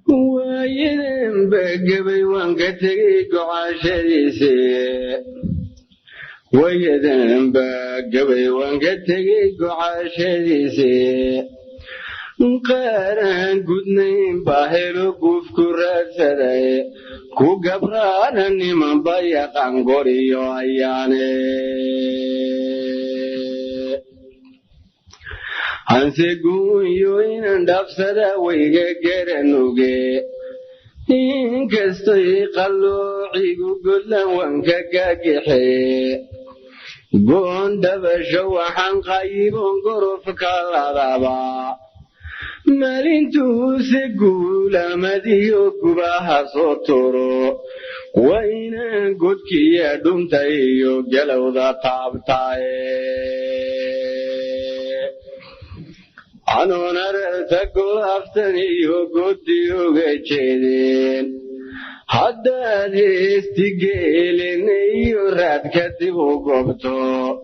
ويدن بقبي وانقتقي قعاشيسي ويدن بقبي وانقتقي قعاشيسي قارن قدنين باهلو قف كراسدي كو قبرانا نمان بايقان قريو اياني هنسيقون يوين دافسدا ويغا قرنوغي إنكستو يقلو عيقو قدلا وانكا قاقحي قون دبشو حنقايبون قروف كالعذابا مالينتو سيقولا مديو قباها صوتورو وإنا قد كيا دمتايو قلو ذا طابتاي عنو نرتقو أفتنيو قديو غيشيدين حدا ديستيقيلين يراد كتبو قبطو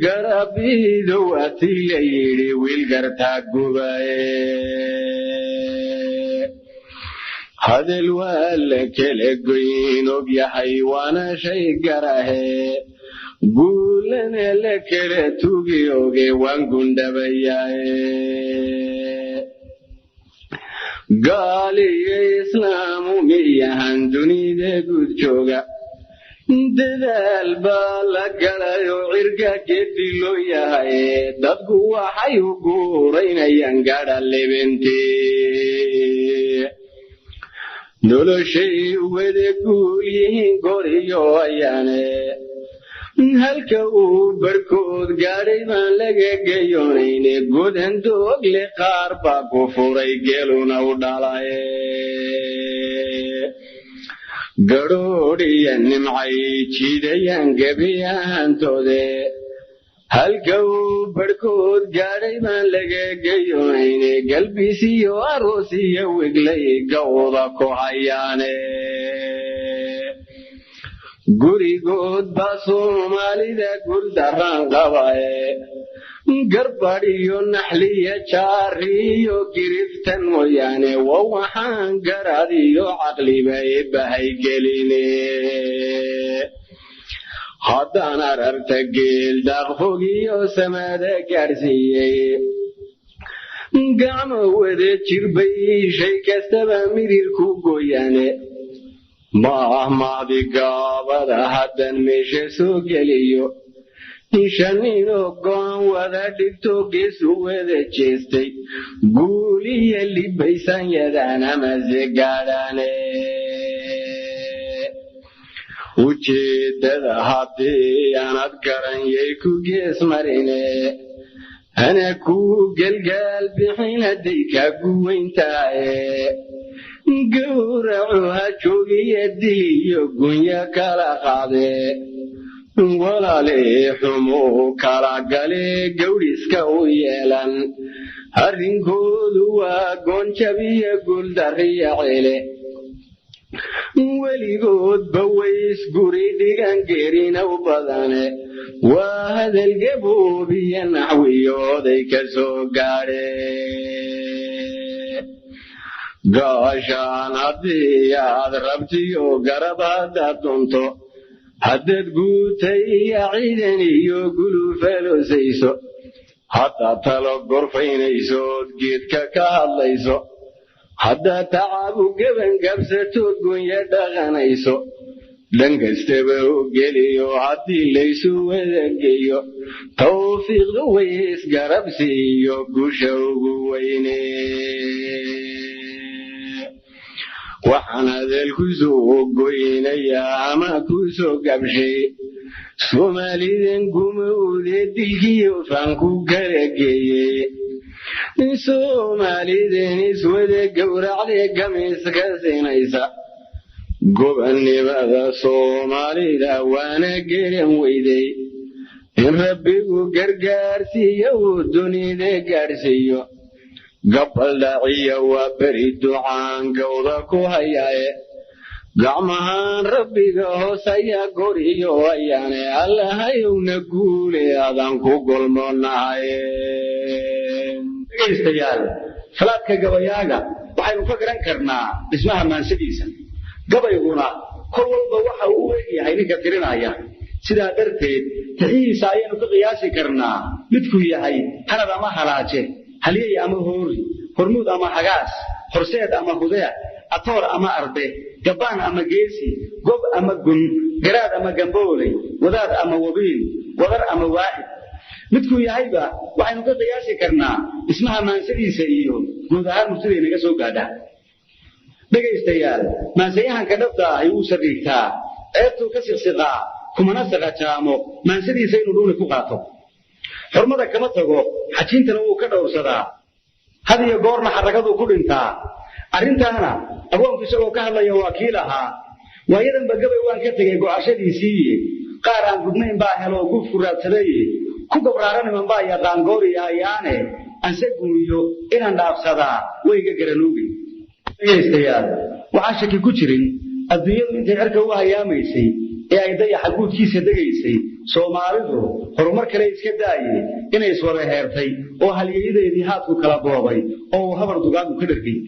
قرابي دواتي ليلي والقرطا قباي هذا الوالك لقينو بيا حيوانا شي قراهي قولنا لك لتوغيوغي وانقون دبياي قال يا إسلام ميهان دوني دي قد شوغا ددال بالقلايو عرقا كدي لو ياهي دادقوا حيو قورين ينقادا اللي بنتي دولو شيء ودقوا يهين قوريو اياني هلكا بركود قاريبان لغا قيونين قدن دوغ لقاربا كفوري قيلونا ودالاي قروري النمعي چيديان قبيان تودي هلكو بركود قاريبان لغا قيونين قلبي سيو عروسي وقلي قوضكو حياني قري قود باسو مالي دا قل دران قباي قرباريو نحلية شاريو كريفتن وياني ووحان قراديو عقلي باي قليني خدانا ررتقيل داغفوقيو سمادا كارسيي قام وذي تشربي شي كستبا مرير كوكو ياني ما بقابض حدا ميشي سوكيليو نشانينو قوان وذا دكتو قيسو وذا جيستي قولي يلي بيسان يدانا مزيقاداني وچه دادا حاتي انا اتكران يكو قيس مريني انا كو قلقال بحين ديكا قوين تاي قورعوها جوغي يدي يقويا كالا قاضي ولا لي حمو كالا قالي قوريسكا ويالان هرين كودوا قونشبي يقول داري عيلي ولي قود بويس قوري ديغان قيرين وبضاني وهذا القبوبي ينحويو ديكا سوقاري قاشان هدي ياد ربتيو قربادا تنتو هدد قوتي عيدني يقولوا فلو سيسو حتى تلو قرفين يسود جيتك كهاليسو حتى تعبوا قبن قبستو قون يدغن يسو لنقستبه قليو حتى ليسو وذقيو توفيق دويس قربسيو قشو قويني وحنا ذا الكسو قوينيا ما كسو قبشي سومالي ذن قمو ذي دلكيو فانكو كرقيي سومالي ذن اسود قورع ذي قميس كسينيسا قبني بذا سومالي ذا وانا قرم ويدي إن ربيكو قرقارسيو دوني ذي قارسيو قبل داعية وبريد عن قوضك هياي قعمهان ربي قوسيا قريو هياني الله هيو نقولي أذانكو قلمونا هاي استيال فلاتك قوياغا waxaynu ka garan karnaa dhismaha maansadiisa gabayguna kol walba waxa uu u egyahay ninka tirinaya sidaa darteed tixiisa ayaynu ka qiyaasi karnaa midku yahay hanad ama halaaje haliyey ama hoori hormuud ama hagaas horseed ama hudeer atoor ama arde gabaan ama geesi gob ama gun garaad ama gambooley wadaad ama wabiin wadar ama waaxid midku yahayba waxaynu ka qiyaasi karnaa ismaha maansadiisa iyo guud ahaan murtida inaga soo gaadha dhegaystayaal maansayahanka dhabta ah ayuu sariigtaa ceebtuu ka siqsiqaa kumana saqajaamo maansadiisa inuu dhuuni ku qaato xurmada kama tago xajiintana wuu ka dhowrsadaa had iyo goorna xaragadu ku dhintaa arrintaana agoonku isagoo ka hadlaya waa kii lahaa waayadanba gabay waan ka tegey gocashadiisiiye qaar aan gudnayn baa heloo guufku raadsadaye ku gabraaraniman baa yaqaan gooriya ayaane anse guuyo inaan dhaafsadaa wayga garanuugay dhegaystayaal waxaan shaki ku jirin adduunyadu intay cirka u hayaamaysay ee ay dayaxa guudkiisa degaysay soomaalidu horumar kale iska daaye inay iswada heertay oo halyeeyadeedii haadku kala boobay oo uu habar dugaagu ka dhargay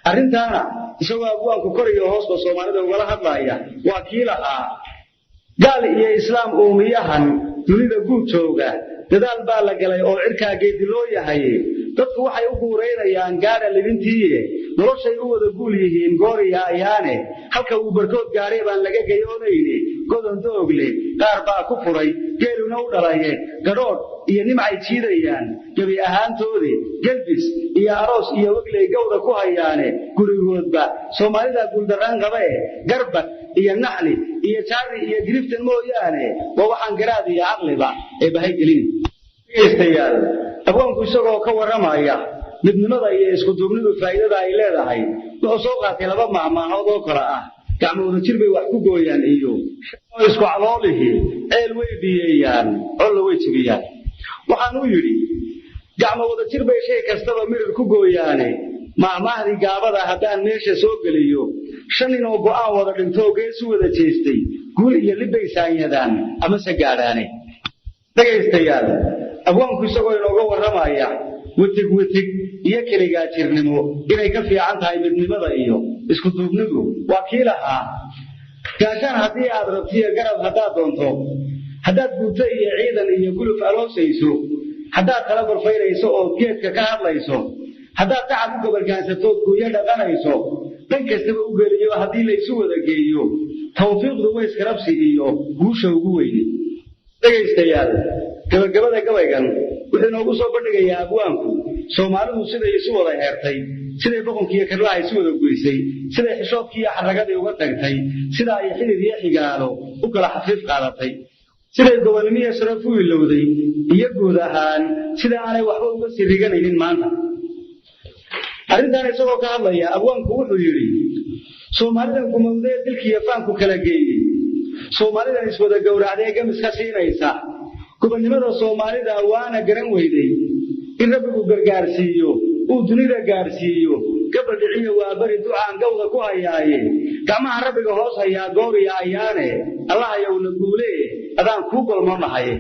arrintaana isagoo abwaanku koriyo hoosba soomaalida ugala hadlaaya waa kii lahaa gaal iyo islaam uumiyahan dunida guud jooga dadaal baa la galay oo cirkaa geedi loo yahay dadku waxay u guuraynayaan gaadha libintiiye noloshay u wada guul yihiin gooriya ayaane halka uu barkood gaadhay baan laga gayoonayne godon doogle qaar baa ku furay geeluna u dhalaye gadhoodh iyo nimcay jiidayaan gebi ahaantoodii gelbis iyo aroos iyo wegley gawda ku hayaane gurigoodba soomaalida guuldarraan qabae garbad iyo naxli iyo jaari iyo giriftan mooyaane waa waxaan garaad iyo caqliba ee bahay gelin dhegaystayaal abwaanku isagoo ka warramaya midnimada iyo isku duubnidu faa'iidada ay leedahay wuxuu soo qaatay laba maahmaahood oo kale ah gacmo wada jir bay wax ku gooyaan iyo isku caloolihi ceel way biyeeyaan colla way jibiyaan waxaan u yidhi gacmo wada jir bay shay kastaba mirir ku gooyaane maahmaahdii gaabada haddaan meesha soo geliyo 5 nin oo go'aan wada dhintoo geesu wada jeestay guul iyo libbay saanyadaan ama se gaadhaane dhegaystayaal abwaanku isagoo inooga warramaya wetig iyo keligaa jirnimo inay ka fiican tahay midnimada iyo isku duubnidu waa kii lahaa gaashaan haddii aad rabtiyo garab haddaad doonto haddaad guuto iyo ciidan iyo guluf aloosayso haddaad kala barfaynayso oo geedka ka hadlayso haddaad tacab u gabalkaansatood guuyo dhaqanayso dhan kastaba u geliyo haddii laysu wada geeyo tawfiiqdu wayskarabsi iyo guusha ugu weyne dhegaystayaal gabagabada gabaygan wuxuu inoogu soo bandhigayaa abwaanku soomaalidu siday isu wada heertay siday boqonkiiyo karlaha isu wada goysay siday xishoodkii iyo xaragadii uga tagtay sida ay xidid iyo xigaalo u kala xafiif qaadatay siday gobonnimiyo sharaf u ilowday iyo guud ahaan sida aanay waxba uga sii riganaynin maanta arrintan isagoo ka hadlaya abwaanku wuxuu yidhi soomaalidan gumowdee dilkiiyo faanku kala geeyey soomaalidan iswada gowracdee gamis ka siinaysa gobonnimada soomaalida waana garan weyday in rabbigu gargaarsiiyo uu dunida gaarsiiyo gabal dhiciyo waa bari ducaan gawda ku hayaaye gacmaha rabbiga hoos hayaa gooriya ayaane allah ayowna guulee adaan kuu golmo nahaye